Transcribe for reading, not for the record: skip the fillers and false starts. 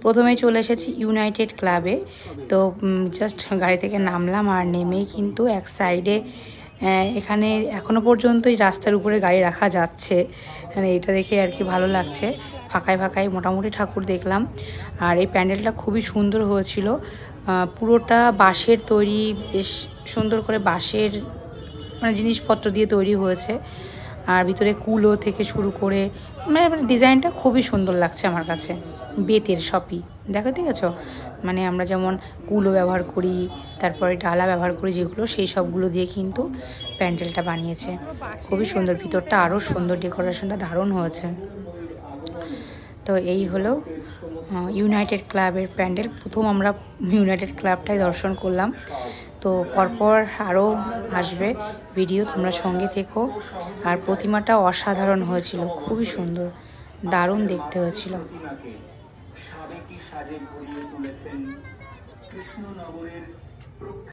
প্রথমেই চলে এসেছি ইউনাইটেড ক্লাবে। তো জাস্ট গাড়ি থেকে নামলাম, আর নেমেই কিন্তু এক সাইডে এখানে এখনও পর্যন্ত এই রাস্তার উপরে গাড়ি রাখা যাচ্ছে। মানে এটা দেখে আর কি ভালো লাগছে, ফাঁকায় ফাঁকায় মোটামুটি ঠাকুর দেখলাম। আর এই প্যান্ডেলটা খুবই সুন্দর হয়েছিল, পুরোটা বাঁশের তৈরি, বেশ সুন্দর করে বাঁশের মানে জিনিসপত্র দিয়ে তৈরি হয়েছে। আর ভিতরে কুলো থেকে শুরু করে মানে ডিজাইনটা খুবই সুন্দর লাগছে আমার কাছে। বেতের সবই দেখো, ঠিক আছে, মানে আমরা যেমন কুলো ব্যবহার করি, তারপরে ডালা ব্যবহার করি যেগুলো, সেই সবগুলো দিয়ে কিন্তু প্যান্ডেলটা বানিয়েছে। খুবই সুন্দর, ভিতরটা আরও সুন্দর, ডেকোরেশনটা দারুণ হয়েছে। তো এই হলো ইউনাইটেড ক্লাবের প্যান্ডেল। প্রথম আমরা ইউনাইটেড ক্লাবটাই দর্শন করলাম। তো পরপর আরও আসবে ভিডিও, তোমরা সঙ্গে থেকো। আর প্রতিমাটা অসাধারণ হয়েছিল, খুবই সুন্দর, দারুণ দেখতে হয়েছিল।